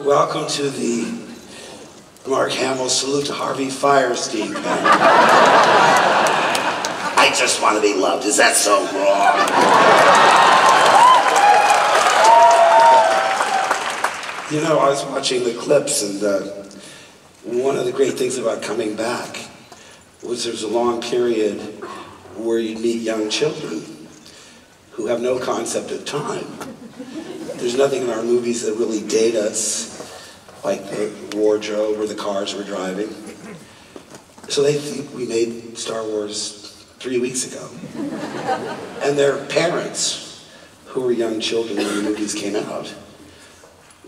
Welcome to the Mark Hamill salute to Harvey Firestein. I just want to be loved. Is that so wrong? You know, I was watching the clips, and one of the great things about coming back was there's a long period where you meet young children who have no concept of time. There's nothing in our movies that really date us, like the wardrobe or the cars we're driving. So they think we made Star Wars 3 weeks ago. And their parents, who were young children when the movies came out,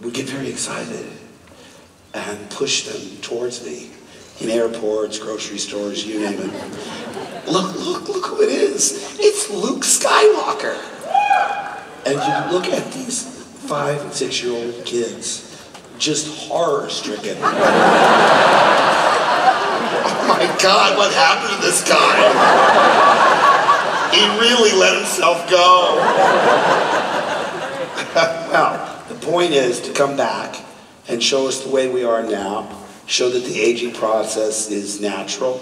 would get very excited and push them towards me in airports, grocery stores, you name it. Look who it is. It's Luke Skywalker. And you look at these 5- and 6-year-old kids, just horror-stricken. Oh my God, what happened to this guy? He really let himself go. Well, the point is to come back and show us the way we are now, show that the aging process is natural.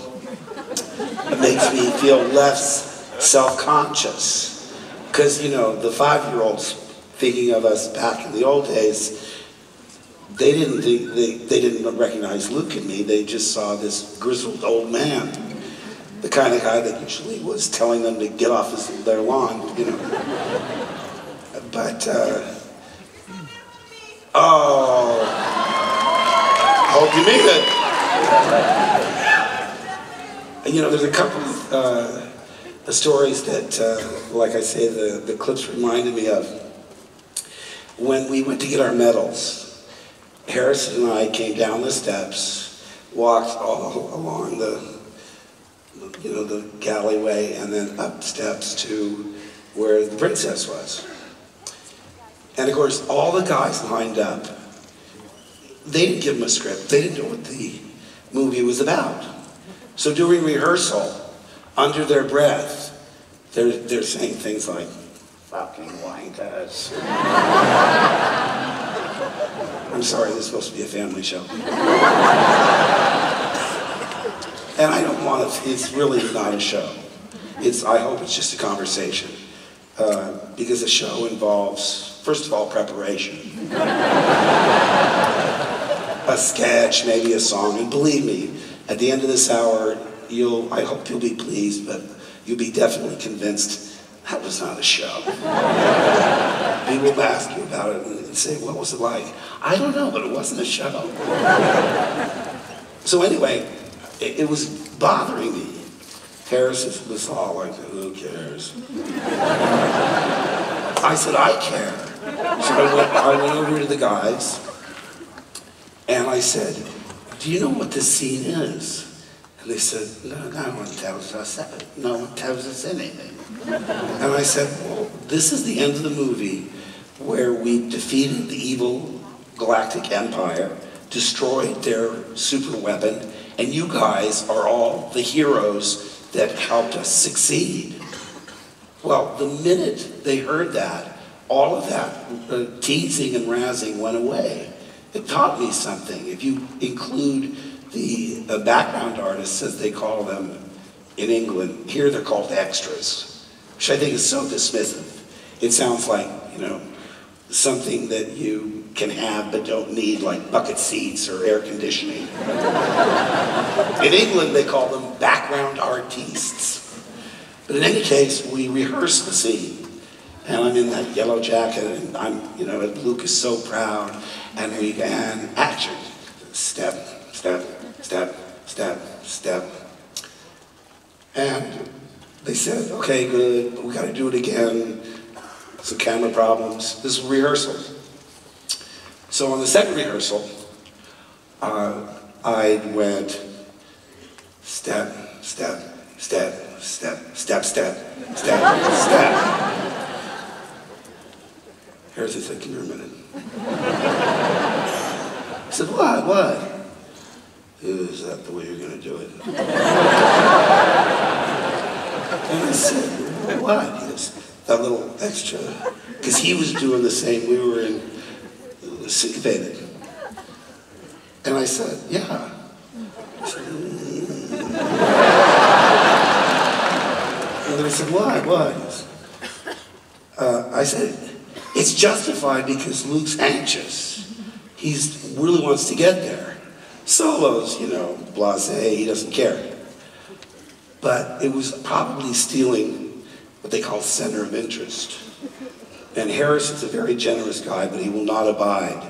It makes me feel less self-conscious. Because, you know, the 5-year-olds thinking of us back in the old days, they didn't recognize Luke in me. They just saw this grizzled old man, the kind of guy that usually was telling them to get off their lawn, you know. But, oh, hope you mean it. You know, there's a couple of stories that, like I say, the clips reminded me of. When we went to get our medals, Harrison and I came down the steps, walked all along the galleyway, and then up steps to where the princess was. And of course, all the guys lined up. They didn't give them a script. They didn't know what the movie was about. So during rehearsal, under their breath, they're saying things like, "Fucking wankers." I'm sorry, this is supposed to be a family show. And I don't want to, it's really not a show. I hope it's just a conversation. Because a show involves, first of all, preparation. A sketch, maybe a song, and believe me, at the end of this hour, I hope you'll be pleased, but you'll be definitely convinced that was not a show. People will ask you about it and say, "What was it like?" I don't know, but it wasn't a show. So anyway, it was bothering me. Harris was all like, "Who cares?" I said, "I care." So I went over to the guys and I said, "Do you know what this scene is?" And they said, "No one tells us that. No one tells us anything." And I said, "Well, this is the end of the movie where we defeated the evil galactic empire, destroyed their super weapon, and you guys are all the heroes that helped us succeed." Well, the minute they heard that, all of that teasing and razzing went away. It taught me something. If you include the background artists, as they call them in England, here they're called extras, which I think is so dismissive. It sounds like, you know, something that you can have but don't need, like bucket seats or air conditioning. In England, they call them background artistes. But in any case, we rehearsed the scene. And I'm in that yellow jacket, and Luke is so proud, and we began action. Step, step, step, step, step. And they said, "Okay, good, but we gotta do it again. Some camera problems." This is rehearsal. So on the second rehearsal, I went step, step, step, step, step, step, step, step. Harrison said, "Come here a minute." I said, What? "Is that the way you're gonna do it?" And I said, "What?" He goes, "That little extra." Because he was doing the same. We were syncopated. And I said, yeah. And then I said, why? I said, it's justified because Luke's anxious. He really wants to get there. Solo's, blasé, he doesn't care. But it was probably stealing what they call center of interest. And Harrison's a very generous guy, but he will not abide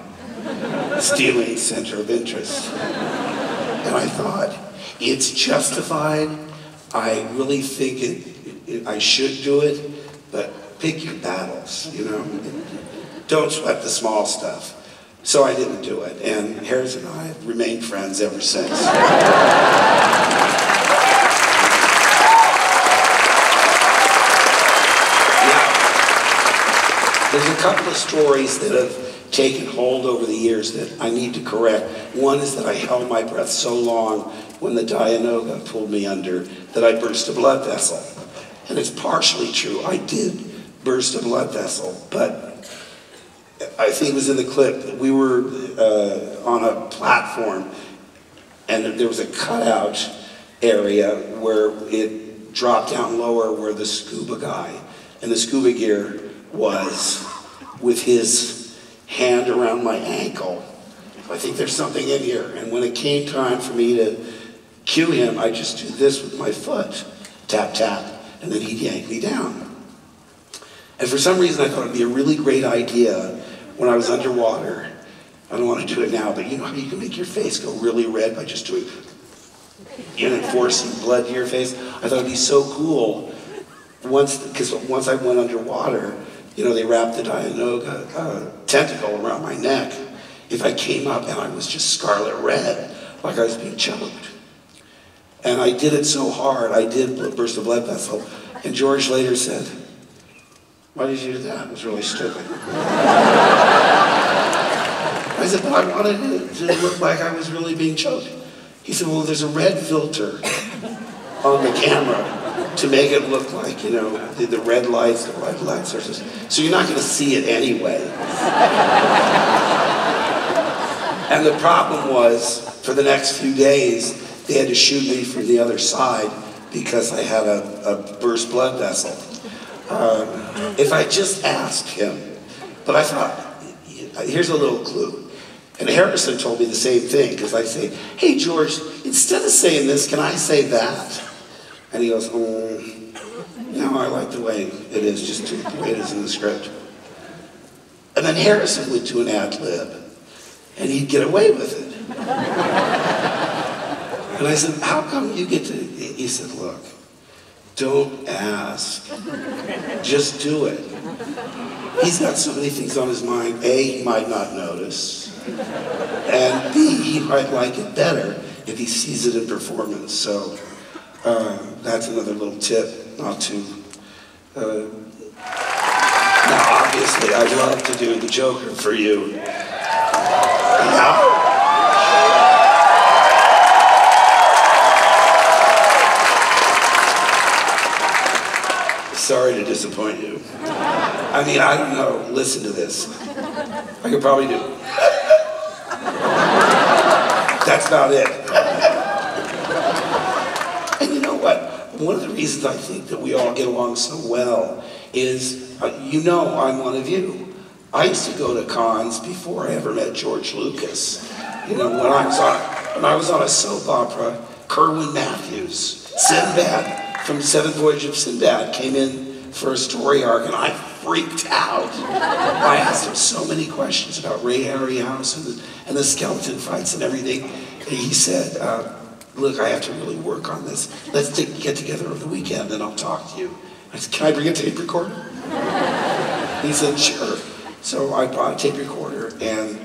stealing center of interest. And I thought, it's justified. I really think I should do it, but pick your battles, Don't sweat the small stuff. So I didn't do it, and Harrison and I have remained friends ever since. There's a couple of stories that have taken hold over the years that I need to correct. One is that I held my breath so long when the Dianoga pulled me under that I burst a blood vessel. And it's partially true. I did burst a blood vessel, but I think it was in the clip that we were on a platform and there was a cutout area where it dropped down lower where the scuba guy and the scuba gear was with his hand around my ankle. I think there's something in here. And when it came time for me to cue him, I just do this with my foot, tap, tap, and then he'd yank me down. And for some reason I thought it'd be a really great idea when I was underwater. I don't want to do it now, but you know how you can make your face go really red by just doing, forcing blood to your face? I thought it'd be so cool because once I went underwater, they wrapped the Dianoga tentacle around my neck. If I came up and I was just scarlet red, like I was being choked. And I did it so hard, I did burst a blood vessel. And George later said, why did you do that? It was really stupid. I said, but I wanted it to look like I was really being choked. He said, well, there's a red filter on the camera to make it look like, the red lights, the white lights. So you're not going to see it anyway. And the problem was, for the next few days, they had to shoot me from the other side because I had a burst blood vessel. If I just asked him, but I thought, here's a little clue. And Harrison told me the same thing, because I say, hey George, instead of saying this, can I say that? And he goes, no, I like the way it is, just the way it is in the script. And then Harrison would do an ad lib, and he'd get away with it. And I said, how come you get to, he said, look, don't ask, just do it. He's got so many things on his mind. A, he might not notice, and B, he might like it better if he sees it in performance. So that's another little tip, not to, now obviously I'd love to do the Joker for you. Yeah. Sorry to disappoint you. I mean, I don't know, listen to this. I could probably do. That's about it. And you know what? One of the reasons I think that we all get along so well is, I'm one of you. I used to go to cons before I ever met George Lucas. When I was on a soap opera, Kerwin Matthews, Sinbad, from Seventh Voyage of Sinbad, came in for a story arc, and I freaked out. I asked him so many questions about Ray Harryhausen and the skeleton fights and everything. And he said, look, I have to really work on this. Let's get together over the weekend, and I'll talk to you. I said, can I bring a tape recorder? He said, sure. So I brought a tape recorder and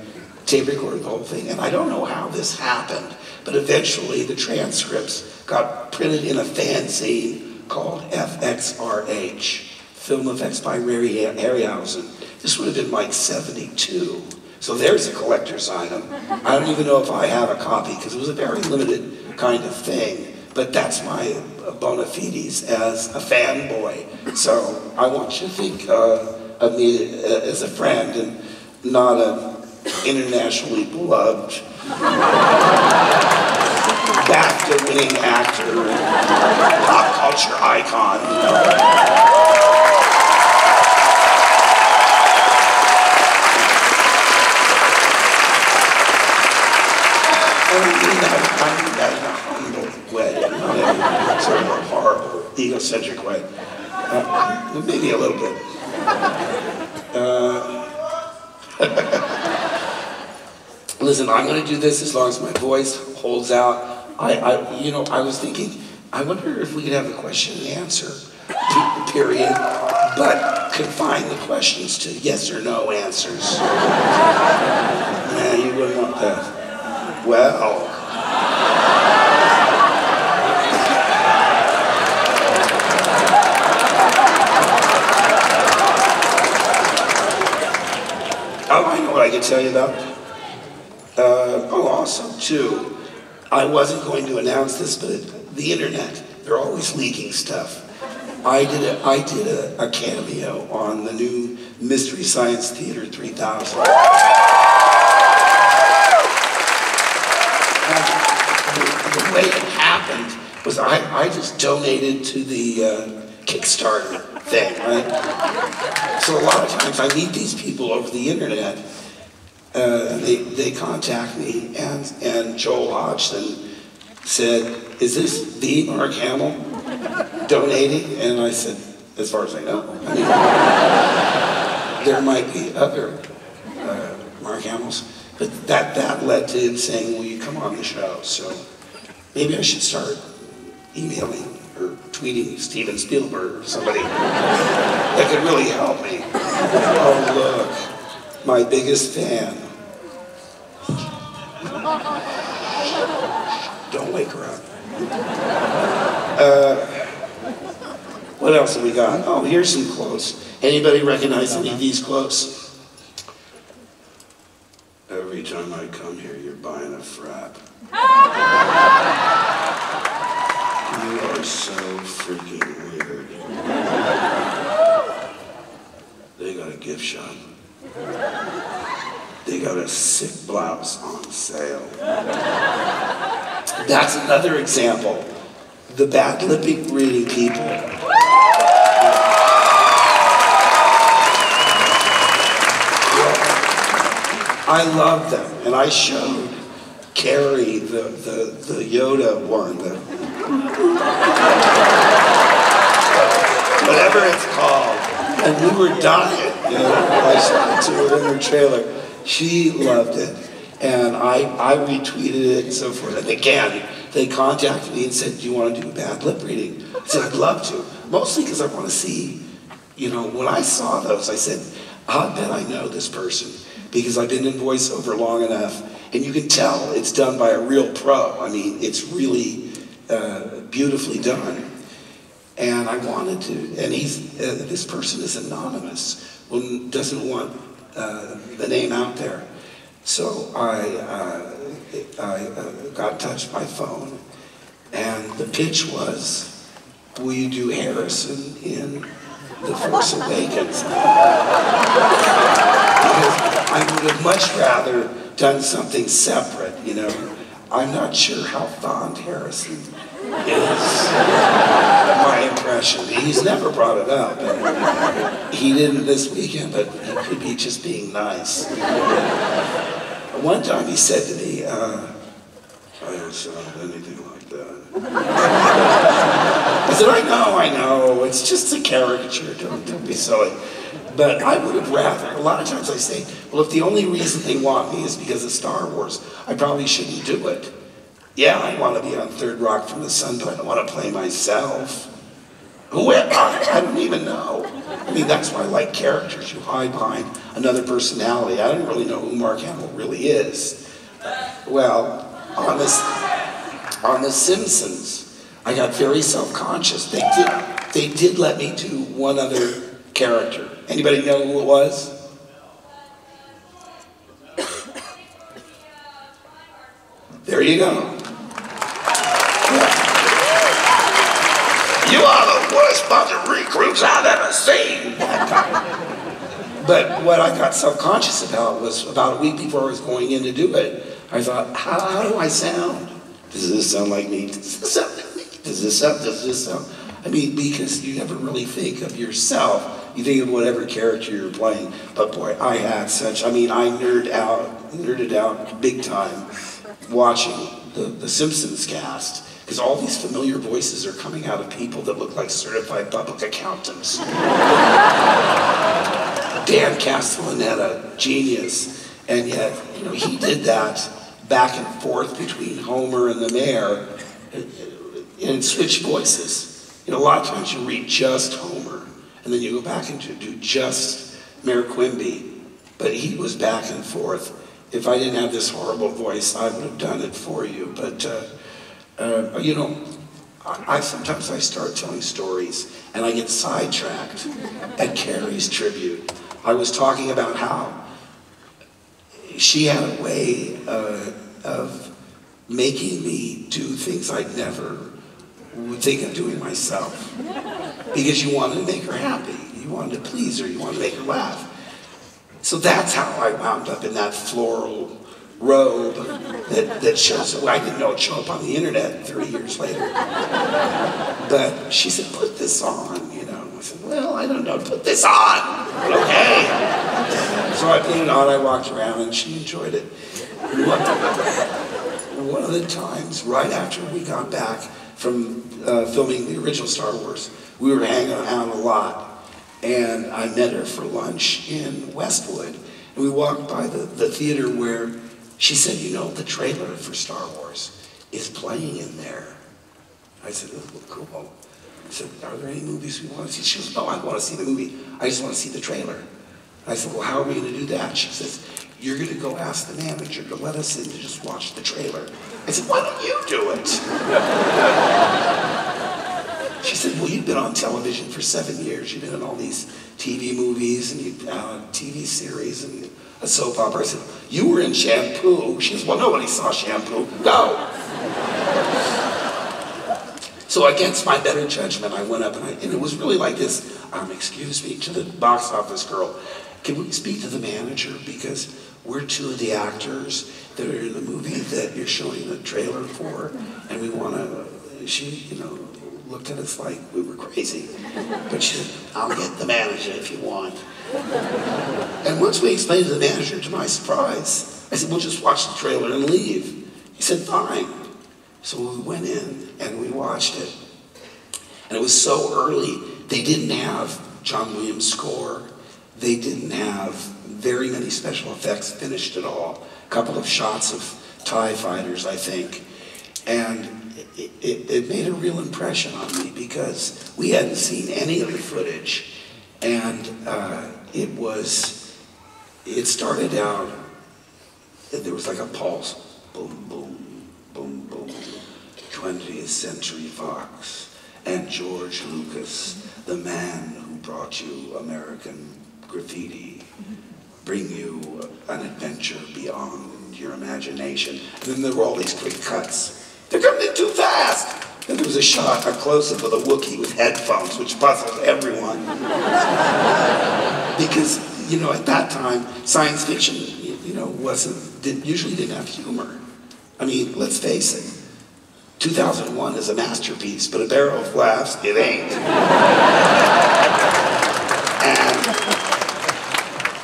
tape recorded the whole thing. And I don't know how this happened, but eventually the transcripts got printed in a fanzine called FXRH, Film Effects by Ray Harryhausen. This would have been like 72. So there's a collector's item. I don't even know if I have a copy, because it was a very limited kind of thing. But that's my bona fides as a fanboy. So I want you to think of me as a friend and not a internationally beloved, BAFTA-winning actor, pop culture icon, you know. I mean that in a humble way, not in sort of a horrible, egocentric way. Maybe a little bit. Listen, I'm going to do this as long as my voice holds out. You know, I was thinking, I wonder if we could have a question and answer period, but confine the questions to yes or no answers. Nah, you wouldn't want that. Well. Oh, I know what I can tell you about. Oh, also, too, I wasn't going to announce this, but the internet, they're always leaking stuff. I did a cameo on the new Mystery Science Theater 3000. The way it happened was I just donated to the Kickstarter thing, right? So a lot of times I meet these people over the internet, they contact me, and Joel Hodgson said, "Is this the Mark Hamill donating?" And I said, "As far as I know." I mean, there might be other Mark Hamills, but that led to him saying, "Will you come on the show?" So maybe I should start emailing or tweeting Steven Spielberg or somebody that could really help me. Oh, look, my biggest fan. Don't wake her up. What else have we got? Oh, here's some quotes. Anybody recognize any of these quotes? Every time I come here, you're buying a frap. You are so freaking weird. They got a gift shop. They got a sick blouse on sale. That's another example. The bad lip reading people. I love them, and I showed Carrie the Yoda one, whatever it's called, and we were dying. You know, I showed it to her in her trailer. She loved it, and I retweeted it and so forth. And again, they contacted me and said, "Do you want to do a bad lip reading?" I said, "I'd love to," mostly because I want to see. You know, when I saw those, I said, "I bet I know this person." Because I've been in voiceover long enough, and you can tell it's done by a real pro. I mean, it's really beautifully done. And I wanted to, and this person is anonymous, doesn't want the name out there. So I got in touch by phone, and the pitch was, "Will you do Harrison in The Force Awakens?" Because I would have much rather done something separate, you know. I'm not sure how fond Harrison is. My impression. He's never brought it up. And he didn't this weekend, but he could be just being nice. One time he said to me, "I don't sound anything like that." I said, I know, it's just a caricature, don't be silly. But I would have rather, a lot of times I say, well, if the only reason they want me is because of Star Wars, I probably shouldn't do it. Yeah, I want to be on Third Rock from the Sun, but I don't want to play myself. Who am I? I don't even know. I mean, that's why I like characters. You hide behind another personality. I don't really know who Mark Hamill really is. Well, on the Simpsons, I got very self-conscious. They did let me do one other character. Anybody know who it was? There you go. Yeah. You are the worst bunch of recruits I've ever seen. But what I got self-conscious about was about a week before I was going in to do it, I thought, how do I sound? Does this sound like me? Does this sound like me? Does this sound? I mean, because you never really think of yourself. You think of whatever character you're playing. But boy, I had such, I mean, I nerded out big time watching the Simpsons cast. Because all these familiar voices are coming out of people that look like certified public accountants. Dan Castellaneta, genius. And yet, you know, he did that back and forth between Homer and the mayor and switch voices. You know, a lot of times you read just Homer, and then you go back and do just Mayor Quimby. But he was back and forth. If I didn't have this horrible voice, I would have done it for you. But, you know, sometimes I start telling stories, and I get sidetracked at Carrie's tribute. I was talking about how she had a way of making me do things I'd never would think of doing myself. Because you wanted to make her happy. You wanted to please her. You wanted to make her laugh. So that's how I wound up in that floral robe that shows, well, I didn't know it'd show up on the internet 30 years later. But she said, put this on, you know. I said, well, I don't know, put this on. Okay. So I put it on, I walked around, and she enjoyed it. One of the times, right after we got back from filming the original Star Wars, we were hanging out a lot, and I met her for lunch in Westwood, and we walked by the theater where she said, you know, the trailer for Star Wars is playing in there. I said, oh, cool. I said, are there any movies we want to see? She goes, no, I want to see the movie. I just want to see the trailer. I said, well, how are we going to do that? She says, you're going to go ask the manager to let us in to just watch the trailer. I said, why don't you do it? She said, well, you've been on television for 7 years. You've been in all these TV movies and TV series and a soap opera. I said, you were in Shampoo. She says, well, nobody saw Shampoo. Go. So against my better judgment, I went up and it was really like this, excuse me, to the box office girl. Can we speak to the manager? Because we're two of the actors that are in the movie that you're showing the trailer for, and we want to, she, you know, looked at us like we were crazy. But she said, I'll get the manager if you want. And once we explained to the manager, to my surprise, I said, we'll just watch the trailer and leave. He said, fine. So we went in and we watched it. And it was so early, they didn't have John Williams' score. They didn't have very many special effects finished at all. A couple of shots of TIE fighters, I think. And it made a real impression on me because we hadn't seen any of the footage. And it started out, there was like a pulse. Boom, boom, boom, boom. 20th Century Fox and George Lucas, the man who brought you American Graffiti, bring you an adventure beyond your imagination. And then there were all these quick cuts. They're coming in too fast. And there was a shot, a close-up of a Wookiee with headphones, which puzzled everyone. Because, you know, at that time, science fiction, you know, usually didn't have humor. I mean, let's face it. 2001 is a masterpiece, but a barrel of laughs, it ain't. And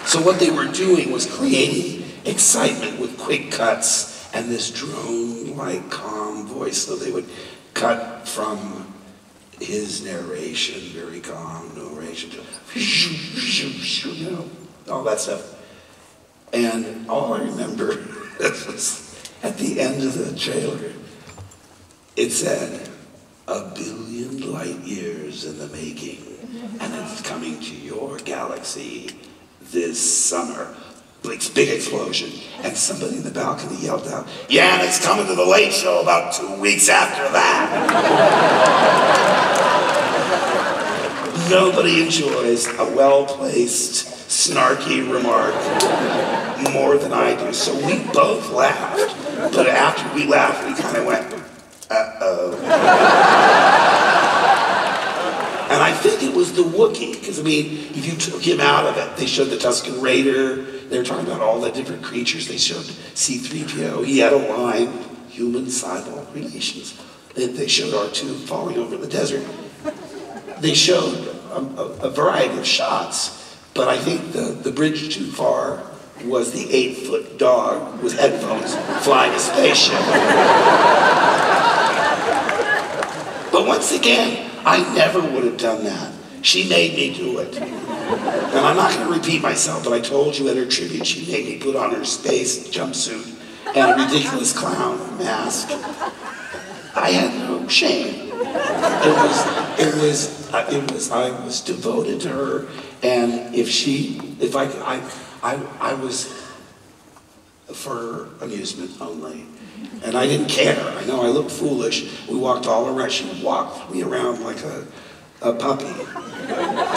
so what they were doing was creating excitement with quick cuts and this drone-like calm voice. So they would cut from his narration, very calm narration, to you know, all that stuff. And all I remember was at the end of the trailer, it said, 1 billion light years in the making, and it's coming to your galaxy this summer. Big explosion, and somebody in the balcony yelled out, yeah, and it's coming to the Late Show about 2 weeks after that. Nobody enjoys a well-placed, snarky remark more than I do, so we both laughed, but after we laughed, we kind of went, uh-oh. And I think it was the Wookiee, because I mean, if you took him out of it, they showed the Tusken Raider, they were talking about all the different creatures, they showed C-3PO, he had a line, human-cyborg relations. They showed R2 falling over the desert. They showed a variety of shots, but I think the bridge too far was the 8-foot dog with headphones flying a spaceship. But once again, I never would have done that. She made me do it. And I'm not going to repeat myself, but I told you at her tribute, she made me put on her space jumpsuit and a ridiculous clown mask. I had no shame. I was devoted to her, and I was for amusement only. And I didn't care. I know I looked foolish. We walked all around. She walked me around like a puppy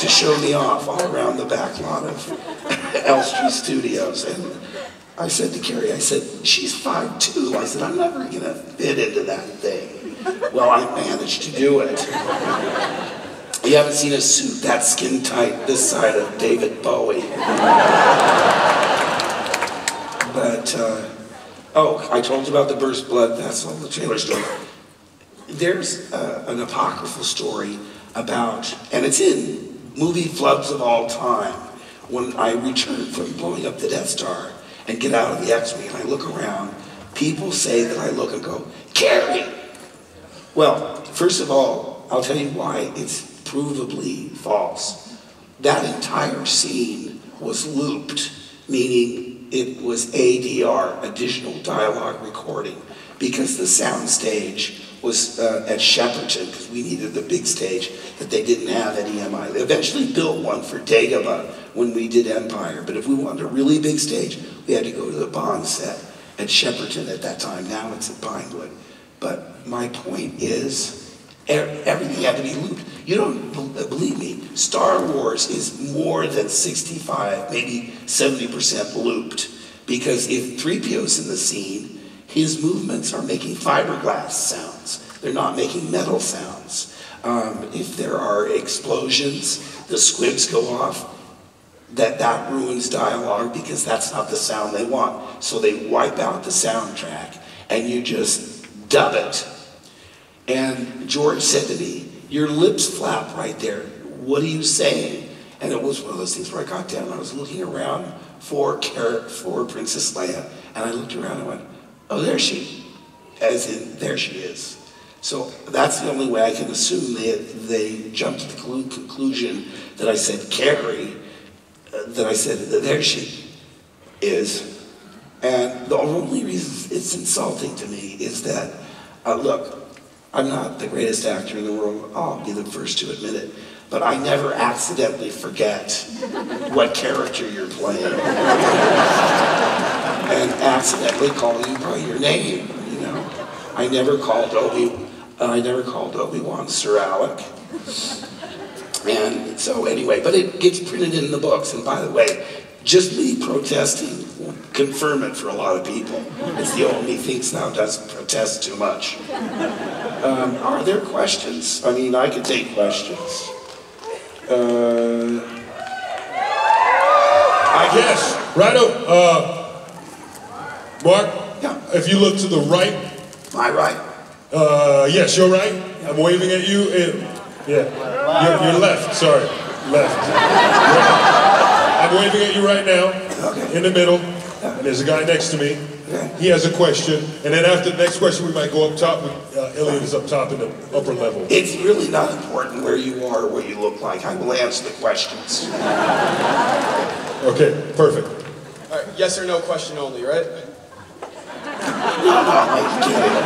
to show me off all around the back lot of Elstree Studios. And I said to Carrie, I said, she's 5'2". I said, I'm never going to fit into that thing. Well, I managed to do it. You haven't seen a suit that skin tight this side of David Bowie. But, oh, I told you about the burst blood vessel, the trailer story. There's an apocryphal story about, and it's in movie flubs of all time, when I return from blowing up the Death Star and get out of the X-Wing and I look around, people say that I look and go, Carrie! Well, first of all, I'll tell you why it's provably false. That entire scene was looped, meaning it was ADR, additional dialogue recording, because the sound stage was at Shepperton, because we needed the big stage that they didn't have at EMI. They eventually built one for Dagobah when we did Empire, but if we wanted a really big stage, we had to go to the Bond set at Shepperton at that time. Now it's at Pinewood. But my point is, everything had to be looped. You don't believe me, Star Wars is more than 65, maybe 70% looped, because if 3PO's in the scene, his movements are making fiberglass sounds. They're not making metal sounds. If there are explosions, the squibs go off, that ruins dialogue because that's not the sound they want. So they wipe out the soundtrack and you just dub it. And George said to me, your lips flap right there. What are you saying? And it was one of those things where I got down and I was looking around for Princess Leia, and I looked around and went, oh, there she, as in, there she is. So that's the only way I can assume they jumped to the conclusion that I said Carrie, that I said, there she is. And the only reason it's insulting to me is that, look, I'm not the greatest actor in the world, I'll be the first to admit it, but I never accidentally forget what character you're playing. And accidentally call you by your name, you know. I never called Obi-Wan Sir Alec. And so anyway, but it gets printed in the books, and by the way, just me protesting will confirm it for a lot of people. It's the only thing now doesn't protest too much. Are there questions? I mean, I could take questions. Yes, righto. Mark, yeah. If you look to the right. My right? Yes, your right. I'm waving at you. Yeah, your left, sorry. Left. I'm waving at you right now, okay. In the middle, and there's a guy next to me. Okay. He has a question, and then after the next question, we might go up top. Elliot is up top in the upper level. It's really not important where you are or what you look like. I will answer the questions. Okay, perfect. All right, yes or no question only, right? No, I'm kidding.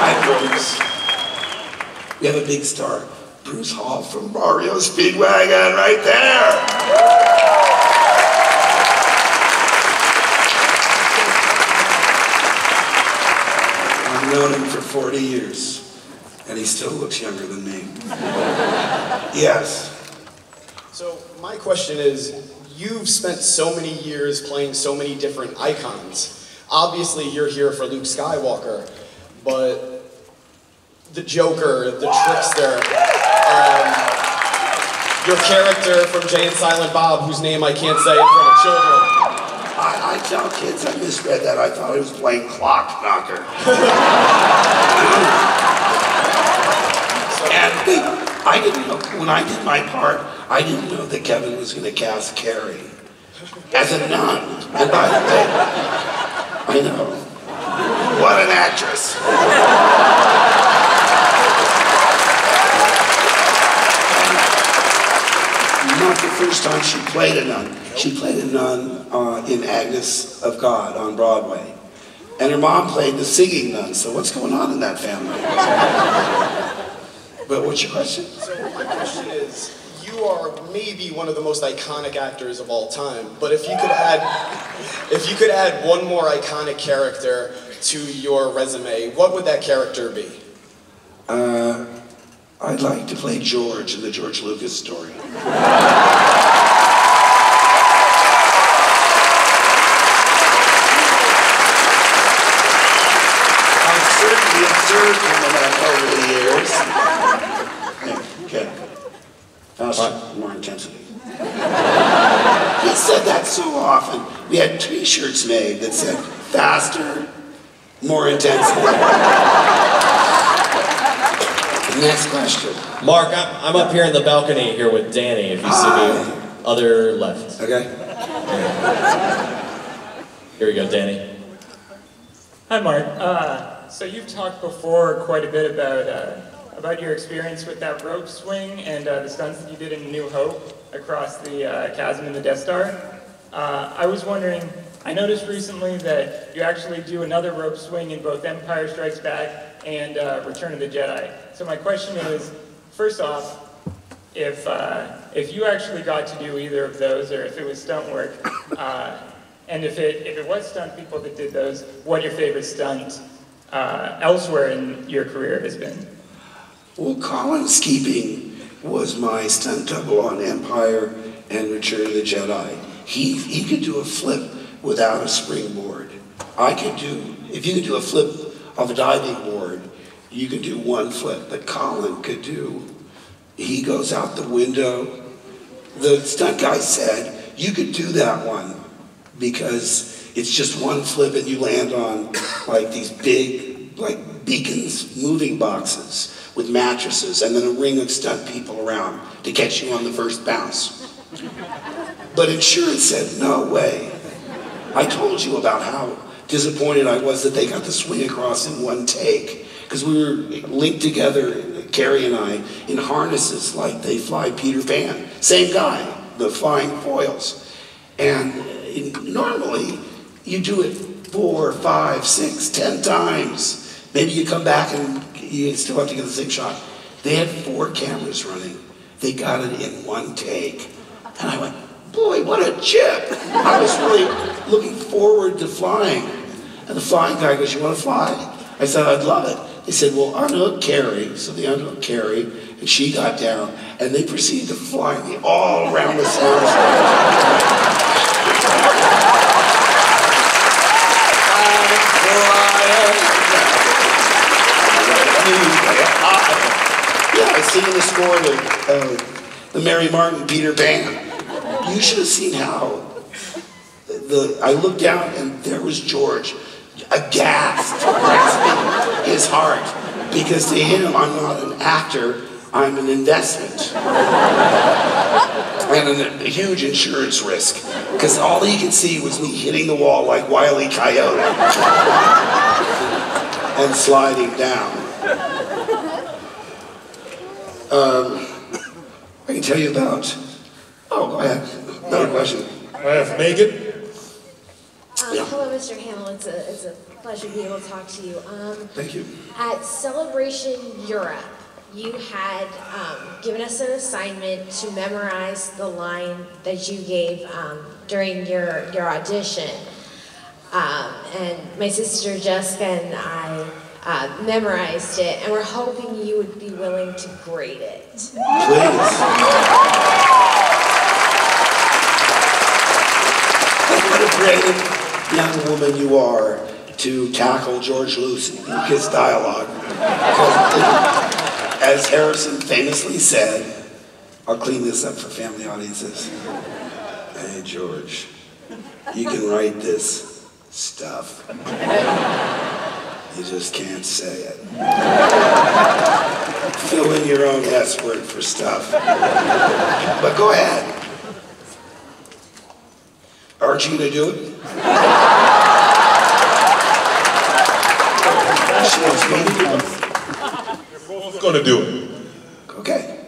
Hi, Bruce. We have a big star. Bruce Hall from Mario Speedwagon right there. I've known him for 40 years, and he still looks younger than me. Yes. So my question is, you've spent so many years playing so many different icons. Obviously, you're here for Luke Skywalker, but the Joker, the trickster, your character from Jay and Silent Bob, whose name I can't say in front of children. I tell kids I misread that. I thought I was playing clock knocker. And I didn't know, when I did my part, I didn't know that Kevin was going to cast Carrie as a nun. And by the way, I know. What an actress. Not the first time she played a nun. She played a nun in Agnes of God on Broadway. And her mom played the singing nun, so what's going on in that family? But what's your question? So my question is, you are maybe one of the most iconic actors of all time, but if you could add one more iconic character to your resume, what would that character be? I'd like to play George in the George Lucas story. I've certainly observed him over the years. Okay. Faster, more intensity. He said that so often. We had t-shirts made that said, faster, more intensity. Next question. Mark, I'm up here in the balcony here with Danny, if you see me. Other left. Okay. Here we go, Danny. Hi, Mark. So you've talked before quite a bit about your experience with that rope swing and the stunts that you did in New Hope across the chasm in the Death Star. I was wondering, I noticed recently that you actually do another rope swing in both Empire Strikes Back and Return of the Jedi. So my question is, first off, if you actually got to do either of those, or if it was stunt work, and if it was stunt people that did those, what your favorite stunt elsewhere in your career has been? Well, Colin Skeeping was my stunt double on Empire and Return of the Jedi. He could do a flip without a springboard. If you could do a flip of a diving board, you could do one flip, but Colin could he goes out the window. The stunt guy said, you could do that one because it's just one flip and you land on like these big, like beacons, moving boxes with mattresses and then a ring of stunt people around to catch you on the first bounce. But insurance said, no way. I told you about how disappointed I was that they got the swing across in one take because we were linked together, Carrie and I, in harnesses like they fly Peter Pan. Same guy, the flying foils. And normally you do it 4, 5, 6, 10 times. Maybe you come back and you still have to get the same shot. They had 4 cameras running. They got it in one take. And I went, boy, what a chip. I was really looking forward to flying. And the flying guy goes, you want to fly? I said, I'd love it. They said, well, unhook Carrie. So they unhooked Carrie, and she got down, and they proceeded to fly me all around the sound Yeah, I sing in the score of the Mary Martin Peter Pan. You should have seen how I looked down and there was George, aghast, grasping his heart, because to him, I'm not an actor, I'm an investment. And a huge insurance risk, because all he could see was me hitting the wall like Wile E. Coyote and sliding down. I can tell you about, go ahead, another question. I have Megan. Hello, Mr. Hamill. It's a pleasure to be able to talk to you. Thank you. At Celebration Europe, you had given us an assignment to memorize the line that you gave during your audition. And my sister Jessica and I memorized it, and we're hoping you would be willing to grade it. Please. What a brave young woman you are to tackle George Lucas dialogue. as Harrison famously said, I'll clean this up for family audiences. Hey, George, you can write this stuff. You just can't say it. Fill in your own S word for stuff. But go ahead. Aren't you gonna do it? You're both gonna do it. Okay.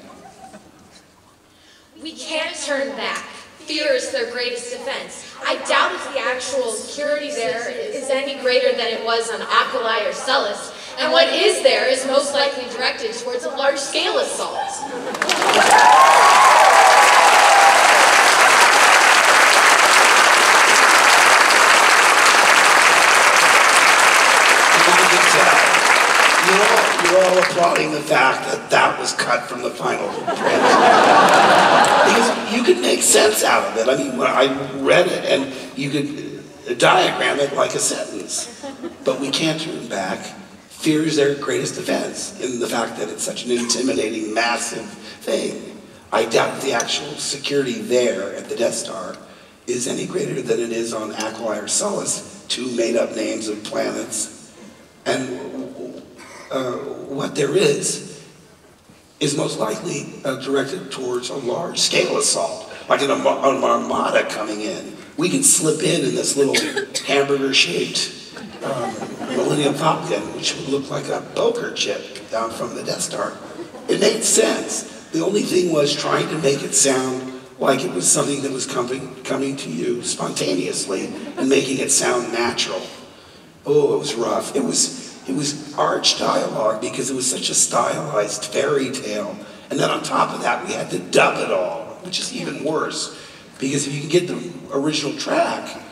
We can't turn back. Fear is their greatest defense. I doubt if the actual security there is any greater than it was on Aquilae or Celis, and what is there is most likely directed towards a large-scale assault. You're all applauding the fact that that was cut from the final print. Because you could make sense out of it. I mean, when I read it, and you could diagram it like a sentence. But we can't turn back. Fear is their greatest defense in the fact that it's such an intimidating, massive thing. I doubt the actual security there at the Death Star is any greater than it is on Aquilae or Celis, two made-up names of planets. And what there is most likely directed towards a large-scale assault, like an armada coming in. We can slip in this little hamburger-shaped Millennium Falcon, which would look like a poker chip down from the Death Star. It made sense. The only thing was trying to make it sound like it was something that was coming to you spontaneously and making it sound natural. Oh, it was rough. It was arch dialogue because it was such a stylized fairy tale. And then on top of that, we had to dub it all, which is even worse. Because if you can get the original track,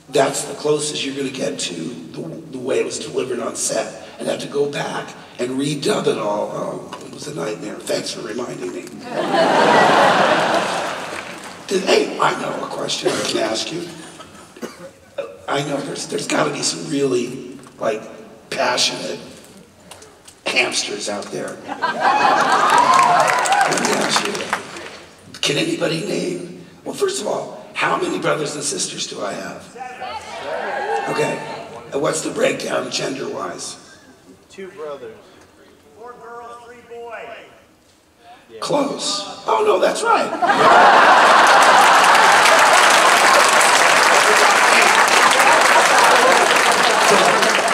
that's the closest you're going to get to the way it was delivered on set. And have to go back and redub it all. Oh, it was a nightmare. Thanks for reminding me. Hey, I know a question I can ask you. I know there's got to be some really, like, passionate hamsters out there. Let me ask you, can anybody name, well, first of all, how many brothers and sisters do I have? Okay, and what's the breakdown gender-wise? 2 brothers. 4 girls, 3 boys. Close. Oh, no, that's right.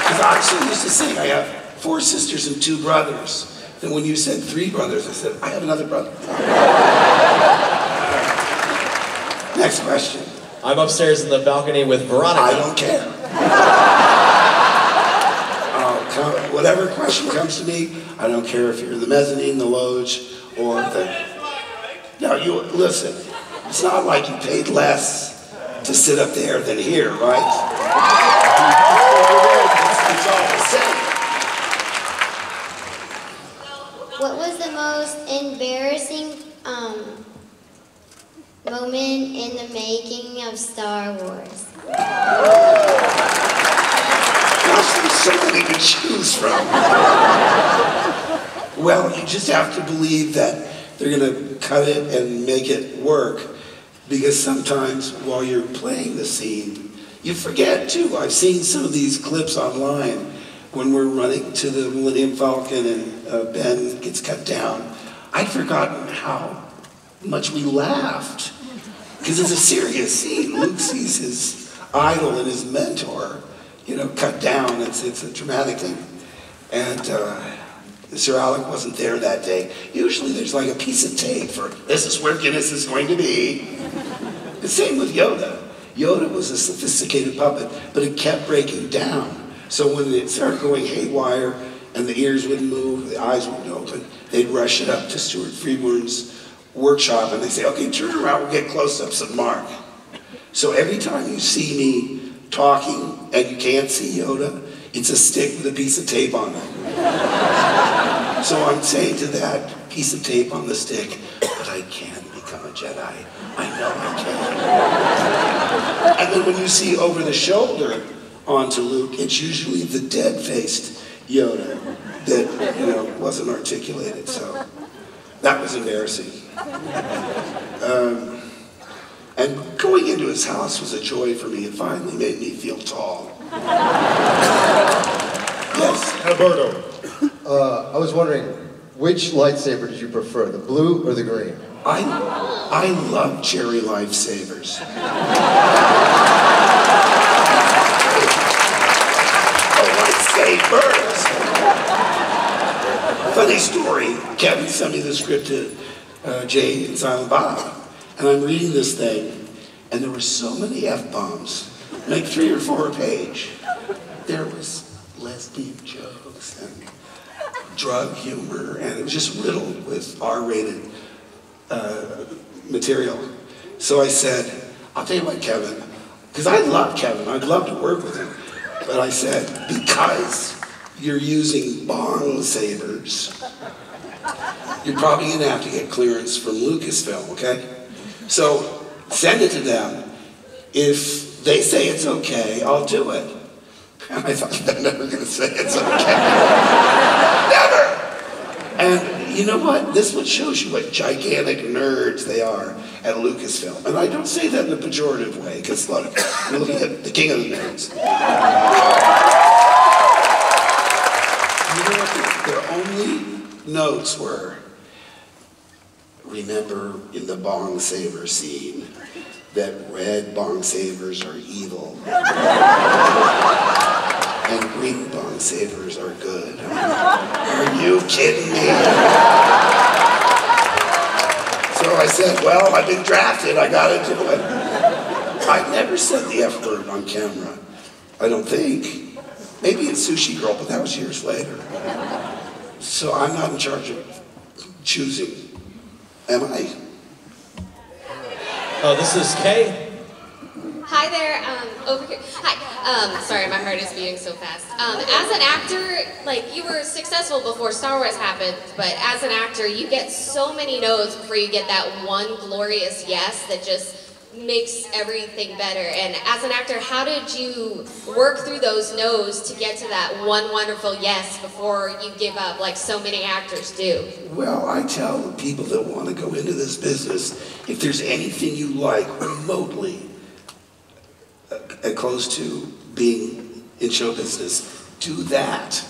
Because I actually used to say I have 4 sisters and 2 brothers. Then when you said 3 brothers, I said, I have another brother. Next question. I'm upstairs in the balcony with Veronica. I don't care. Whatever question comes to me, I don't care if you're in the mezzanine, the loge, or the... No, you, listen, it's not like you paid less to sit up there than here, right? It's all the same. What was the most embarrassing moment in the making of Star Wars? Gosh, there's so many to choose from. Well, you just have to believe that they're going to cut it and make it work, because sometimes while you're playing the scene, you forget too. I've seen some of these clips online when we're running to the Millennium Falcon and Ben gets cut down. I'd forgotten how much we laughed, because it's a serious scene. Luke sees his idol and his mentor, cut down. It's a dramatic thing. And Sir Alec wasn't there that day. Usually there's like a piece of tape for, this is where Guinness is going to be. The same with Yoda. Yoda was a sophisticated puppet, but it kept breaking down. So when it started going haywire and the ears wouldn't move, the eyes wouldn't open, they'd rush it up to Stuart Freeborn's workshop and they'd say, okay, turn around, we'll get close-ups of Mark. So every time you see me talking and you can't see Yoda, it's a stick with a piece of tape on it. So I'm saying to that piece of tape on the stick, but I can become a Jedi. I know I can. And then when you see over the shoulder onto Luke, it's usually the dead-faced Yoda that, wasn't articulated, so that was embarrassing. And going into his house was a joy for me. It finally made me feel tall. Yes? Alberto. I was wondering, which lightsaber did you prefer, the blue or the green? I love cherry lifesavers. Lightsabers! Funny story, Kevin sent me the script to Jay and Silent Bob, and I'm reading this thing, and there were so many F-bombs, like 3 or 4 a page. There was lesbian jokes and drug humor, and it was just riddled with R-rated material. So I said, I'll tell you what, Kevin, because I love Kevin, I'd love to work with him, but I said, because you're using bong sabers, you're probably gonna have to get clearance from Lucasfilm, okay? So send it to them. If they say it's okay, I'll do it. And I thought, they're never gonna say it's okay. Never! And you know what? This one shows you what gigantic nerds they are at Lucasfilm. And I don't say that in a pejorative way, because look, you're looking at the king of the nerds. You know what their only notes were? Remember in the bong saver scene that red bong savers are evil and green bong savers are good. Are you kidding me? So I said, well, I've been drafted, I gotta do it. I never said the F word on camera, I don't think. Maybe in Sushi Girl, but that was years later. So I'm not in charge of choosing. Am I? Oh, this is Kay. Hi there, over here. Hi, sorry, my heart is beating so fast. As an actor, like, you were successful before Star Wars happened, but as an actor, you get so many no's before you get that one glorious yes that just makes everything better. And as an actor, how did you work through those no's to get to that one wonderful yes before you give up, like so many actors do? Well, I tell the people that want to go into this business, if there's anything you like remotely close to being in show business, do that.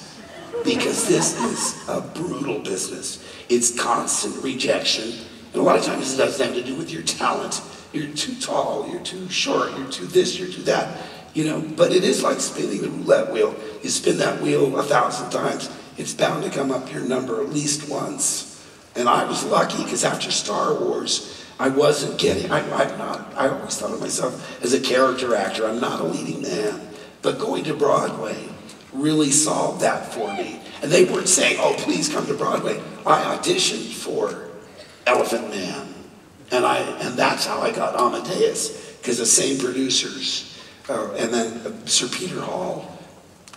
Because this is a brutal business. It's constant rejection. And a lot of times it doesn't have to do with your talent. You're too tall, you're too short, you're too this, you're too that. But it is like spinning the roulette wheel. You spin that wheel 1,000 times, it's bound to come up your number at least once. And I was lucky because after Star Wars, I wasn't getting, I always thought of myself as a character actor. I'm not a leading man. But going to Broadway really solved that for me. And they weren't saying, oh, please come to Broadway. I auditioned for Elephant Man. And that's how I got Amadeus, because the same producers. And then Sir Peter Hall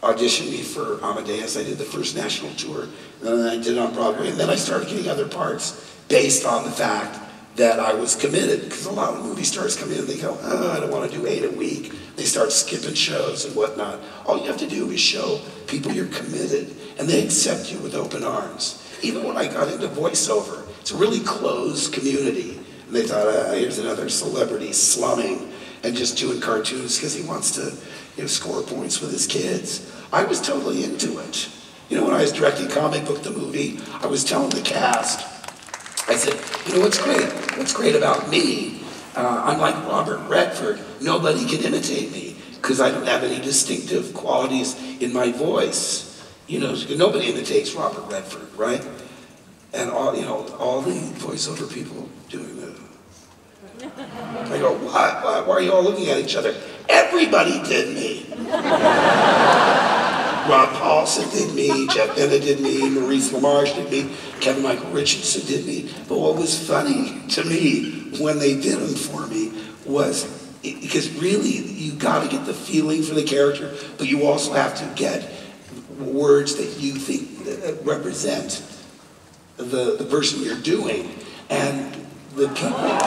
auditioned me for Amadeus. I did the first national tour, and then I did it on Broadway. And then I started getting other parts based on the fact that I was committed, because a lot of movie stars come in and they go, oh, I don't want to do 8 a week. They start skipping shows and whatnot. All you have to do is show people you're committed, and they accept you with open arms. Even when I got into voiceover, it's a really closed community. And they thought, here's another celebrity slumming and just doing cartoons because he wants to score points with his kids. I was totally into it. When I was directing Comic Book the movie, I was telling the cast, I said, what's great? What's great about me? I'm like Robert Redford. Nobody can imitate me because I don't have any distinctive qualities in my voice. Nobody imitates Robert Redford, right? And all the voiceover people doing that. I go, why are you all looking at each other? Everybody did me. Rob Paulson did me, Jeff Bennett did me, Maurice LaMarche did me, Kevin Michael Richardson did me. But what was funny to me when they did them for me was, because really you got to get the feeling for the character, but you also have to get words that you think represent the person you're doing. And the people...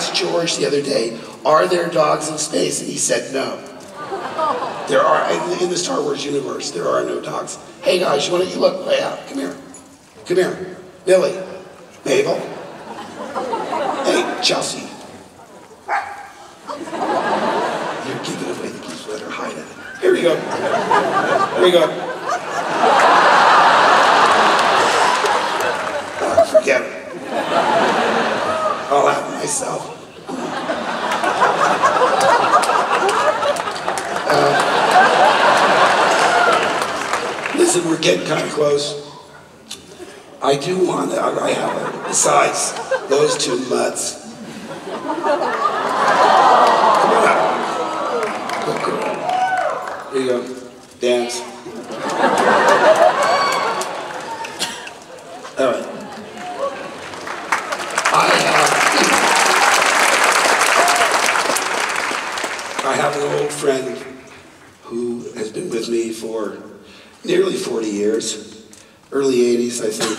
asked George the other day, are there dogs in space? And he said no. There are, in the Star Wars universe, there are no dogs. Hey guys, you want to look way out? Come here. Come here. Billy. Mabel. Hey, Chelsea. You're giving away the keys. Let her hide it. Here we go. Here we go. Forget it. I'll have it myself. Listen, we're getting kind of close. I do want to, I have it. Besides those two mutts. Come on out. Good girl. Here you go. Dance. All right. I have an old friend who has been with me for nearly 40 years. Early 80s, I think,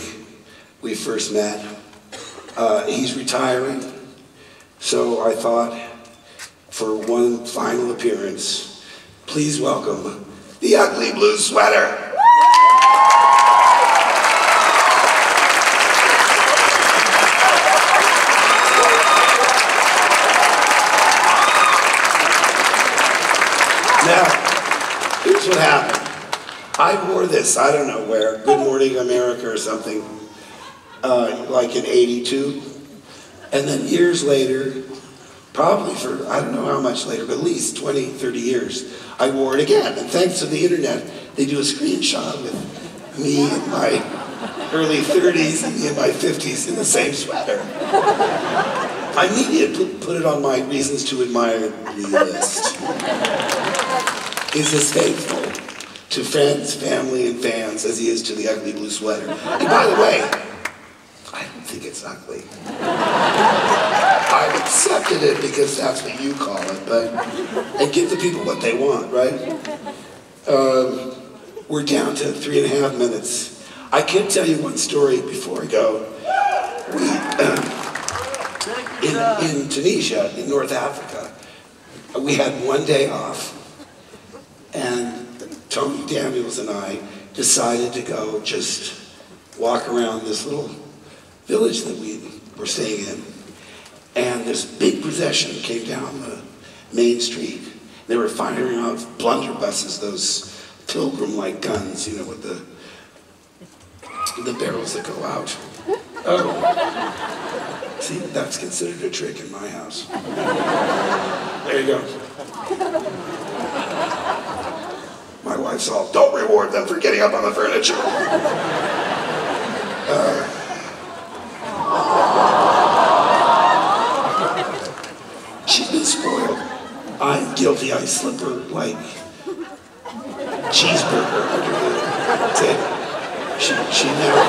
we first met. He's retiring, so I thought, for one final appearance, please welcome the Ugly Blue Sweater. Now, here's what happened. I wore this, I don't know where, Good Morning America or something, like in '82. And then years later, probably for, I don't know how much later, but at least 20, 30 years, I wore it again. And thanks to the internet, they do a screenshot with me in my early 30s and me in my 50s in the same sweater. I immediately put it on my reasons to admire list. Is as faithful to friends, family, and fans as he is to the Ugly Blue Sweater. And by the way, I don't think it's ugly. I've accepted it because that's what you call it, but, and give the people what they want, right? We're down to 3.5 minutes. I can tell you one story before I go. In Tunisia, in North Africa, we had one day off, and Tony Daniels and I decided to go just walk around this little village that we were staying in. And this big procession came down the main street. They were firing off blunderbusses, those pilgrim-like guns, you know, with the barrels that go out. Oh, see, that's considered a trick in my house. There you go. My wife's all, don't reward them for getting up on the furniture. She's been spoiled. I'm guilty. I slip her like cheeseburger under the table. She never.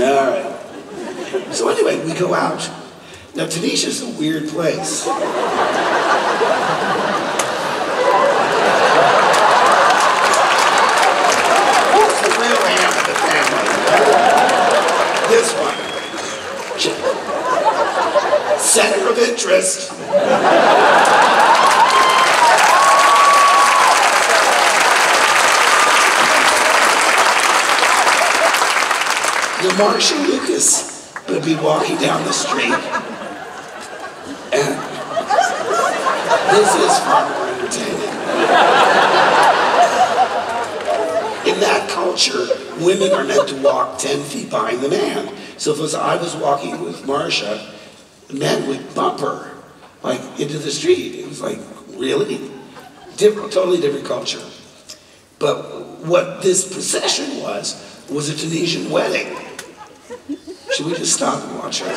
All right. So anyway, we go out. Now, Tunisia's a weird place. Who's the real hand of the family? This one. Center of interest. The Marshall Lucas would be walking down the street. And this is far more entertaining. In that culture, women are meant to walk 10 feet behind the man. So if I was walking with Marcia, the men would bump her, like, into the street. It was like, really? Different, totally different culture. But what this procession was a Tunisian wedding. Should we just stop and watch her?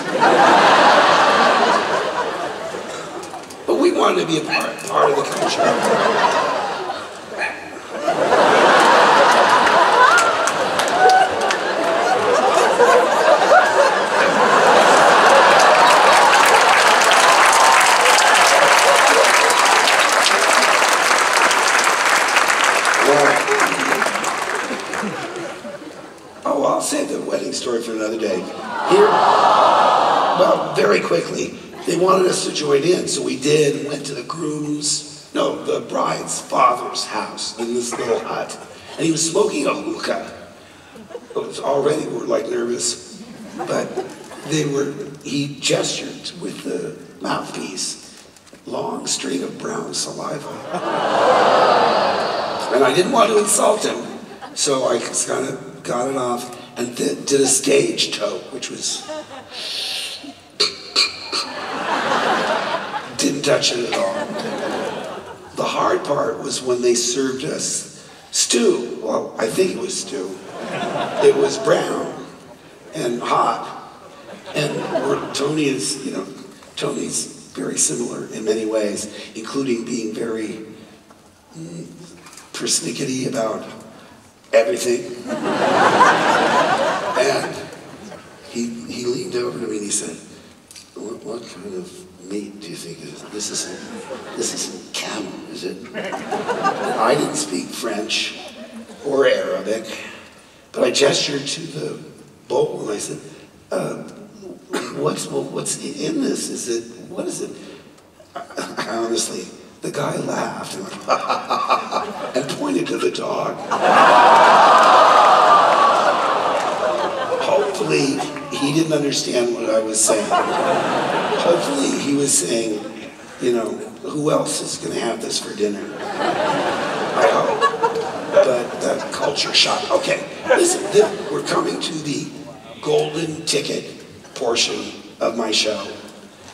But we wanted to be a part of the culture. story for another day. Well, very quickly, they wanted us to join in, so we did, and went to the the bride's father's house in this little hut. And he was smoking a hookah. Already we were like nervous, but he gestured with the mouthpiece, long string of brown saliva. And I didn't want to insult him, so I just kind of got it off and did a stage toke, which was, didn't touch it at all. The hard part was when they served us stew. Well, I think it was stew. It was brown and hot. And Tony's very similar in many ways, including being very persnickety about everything. And he leaned over to me and he said, what kind of meat do you think this is? This isn't camel, is it? And I didn't speak French or Arabic, but I gestured to the bowl and I said, what's in this? What is it? Honestly, the guy laughed and went, and pointed to the dog. Hopefully, he didn't understand what I was saying. Hopefully, he was saying, who else is going to have this for dinner? I hope. But that culture shock. Okay, listen, we're coming to the golden ticket portion of my show.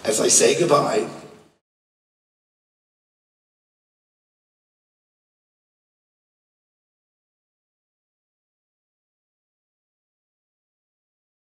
As I say goodbye,